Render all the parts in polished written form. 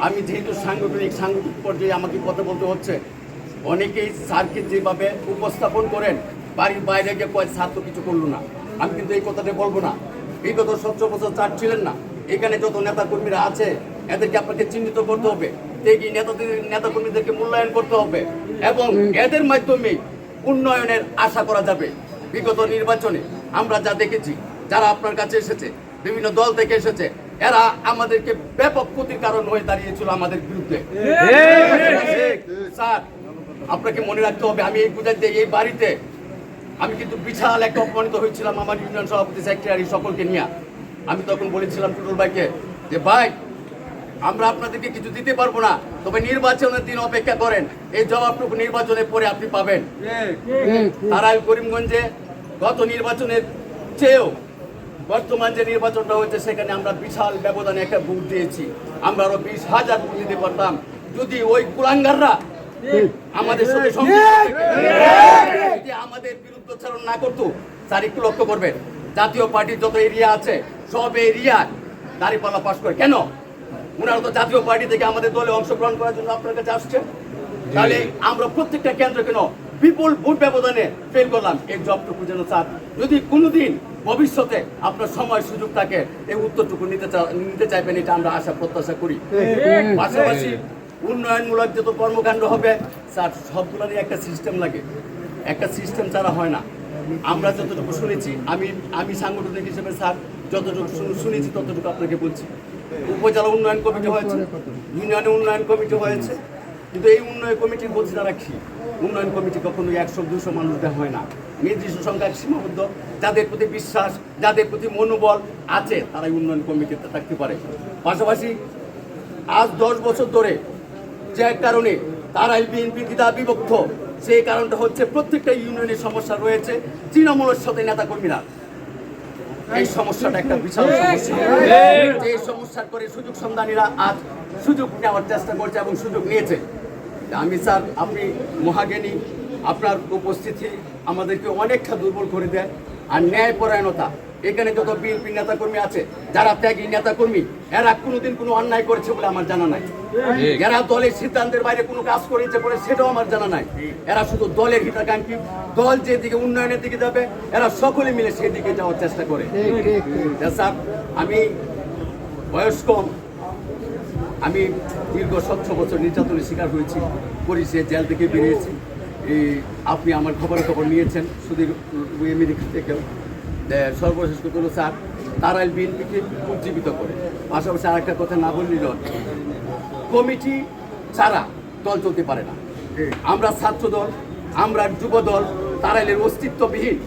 আমি যেহেতু সাংগঠনিক পর্যায়ে আমাকে কথা বলতে হচ্ছে, অনেকেই স্যারকে যেভাবে উপস্থাপন করেন বাড়ির বাইরে গিয়ে কয় স্যার তো কিছু করলো না, আমি কিন্তু এই কথাটা বলবো না। বিগত 17 বছর স্যার ছিলেন না, এখানে যত নেতাকর্মীরা আছে এদেরকে আপনাকে চিহ্নিত করতে হবে, এই নেতাকর্মীদেরকে মূল্যায়ন করতে হবে এবং এদের মাধ্যমে উন্নয়নের আশা করা যাবে। বিগত নির্বাচনে আমরা যা দেখেছি, যারা আপনার কাছে এসেছে বিভিন্ন দল থেকে এসেছে, এরা আমাদেরকে ব্যাপক ক্ষতির কারণ হয়ে দাঁড়িয়েছিল আমাদের বিরুদ্ধে। স্যার আপনাকে মনে রাখতে হবে, আমি এই পূজাতে এই বাড়িতে আমি কিন্তু বিশাল একটা অপমানিত হয়েছিলাম আমার ইউনিয়ন সভাপতি সেক্রেটারি সকলকে নিয়ে। আমি তখন বলেছিলাম টুটুল ভাইকে যে ভাই আমরা আপনাদেরকে কিছু দিতে পারবো না, তবে নির্বাচনের দিন অপেক্ষা করেন, এই জবাবটুকু নির্বাচনের পরে আপনি পাবেন। তারাই করিমগঞ্জে গত নির্বাচনের চেয়েও বর্তমান যে নির্বাচনটা হয়েছে সেখানে আমরা বিশাল ব্যবধানে একটা ভোট দিয়েছি। আমরা আরো 20,000 ভোট দিতে পারতাম যদি ওই কুলাঙ্গাররা আমাদের সাথে আমাদের বিরুদ্ধচারণ না করতো। স্যার একটু লক্ষ্য করবেন, জাতীয় পার্টির যত এরিয়া আছে সব এরিয়া দাঁড়িপাল্লা পাস করে। কেন? ওনারা তো জাতীয় পার্টি থেকে আমাদের দলে অংশগ্রহণ করার জন্য আপনার কাছে আসছে। তাহলে আমরা প্রত্যেকটা কেন্দ্র কেন বিপুল ভোট ব্যবধানে ফেল করলাম। এই জবটুকু যেন স্যার যদি কোনোদিন ভবিষ্যতে আপনার সময় সুযোগ থাকে এই উত্তরটুকু নিতে চাইবেন, এটা আমরা আশা প্রত্যাশা করি। পাশাপাশি উন্নয়নমূলক যত কর্মকাণ্ড হবে স্যার সবগুলোরই একটা সিস্টেম লাগে, একটা সিস্টেম ছাড়া হয় না। আমরা যতটুকু শুনেছি, আমি সাংগঠনিক হিসেবে স্যার যতটুকু শুনেছি ততটুকু আপনাকে বলছি। উপজেলা উন্নয়ন কমিটি হয়েছে, ইউনিয়নে উন্নয়ন কমিটি হয়েছে, কিন্তু এই উন্নয়ন কমিটির বলছি তারা কি উন্নয়ন কমিটি কখনোই 100-200 মানুষ দেওয়া হয় না, নির্দিষ্ট সংখ্যায় সীমাবদ্ধ। যাদের প্রতি বিশ্বাস, যাদের প্রতি মনোবল আছে তারাই উন্নয়ন কমিটিতে থাকতে পারে। পাশাপাশি আজ 10 বছর ধরে যে কারণে তারাই বিএনপি দ্বিধা বিভক্ত, সেই কারণটা হচ্ছে প্রত্যেকটা ইউনিয়নের সমস্যা রয়েছে তৃণমূলের সাথে নেতাকর্মীরা। এই সমস্যাটা একটা বিশাল সমস্যা, এই সমস্যার করে সুযোগ সন্ধানীরা আজ সুযোগ নেওয়ার চেষ্টা করছে এবং সুযোগ নিয়েছে। আমি স্যার আপনি মহাজ্ঞানী, আপনার উপস্থিতি আমাদেরকে অনেকটা দুর্বল করে দেয়। আর ন্যায়পরায়ণতা, এখানে যত বিএনপি নেতাকর্মী আছে যারা ত্যাগী নেতাকর্মী, এরা কোনোদিন কোনো অন্যায় করেছে বলে আমার জানা নাই। এরা দলের সিদ্ধান্তের বাইরে কোনো কাজ করেছে বলে সেটাও আমার জানা নাই। এরা শুধু দলের হিতাকাঙ্ক্ষী, দল যেদিকে উন্নয়নের দিকে যাবে এরা সকলে মিলে সেই দিকে যাওয়ার চেষ্টা করে। স্যার আমি বয়স কম, আমি দীর্ঘ 17 বছর নির্যাতনের শিকার হয়েছি, পুলিশে জেল থেকে বেরিয়েছি। আপনি আমার খবর নিয়েছেন শুধু আমেরিকা থেকেও। সর্বশেষ কথা হলো স্যার তারাই বিএনপিকে উজ্জীবিত করে। পাশাপাশি আরেকটা কথা না বললেই নয়, কমিটি ছাড়া দল চলতে পারে না। আমরা ছাত্র দল, আমরা যুব দল, তারাইলের অস্তিত্ববিহীন।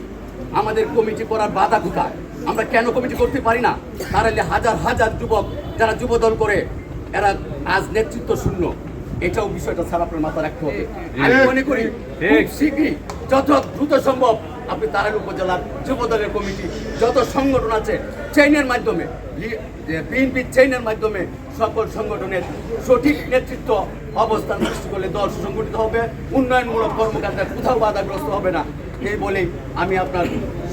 আমাদের কমিটি করার বাধা কোথায়? আমরা কেন কমিটি করতে পারি না? তারাইলে হাজার হাজার যুবক যারা যুব দল করে এরা আজ নেতৃত্ব শূন্য। এটাও বিষয়টা স্যার আপনার মাথা রাখতে হবে। আমি মনে করি খুব শীঘ্রই যত দ্রুত সম্ভব আপনি তারাইল উপজেলার যুব দলের কমিটি যত সংগঠন আছে চেইনের মাধ্যমে, বিএনপির চেইনের মাধ্যমে সকল সংগঠনের সঠিক নেতৃত্ব অবস্থান সৃষ্টি করলে দল সুসংগঠিত হবে, উন্নয়নমূলক কর্মকাণ্ডে কোথাও বাধাগ্রস্ত হবে না। এই বলেই আমি আপনার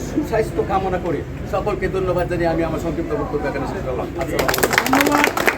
সুস্বাস্থ্য কামনা করে সকলকে ধন্যবাদ জানিয়ে আমি আমার সংক্ষিপ্ত বক্তব্য এখানে শেষ করলাম। ধন্যবাদ।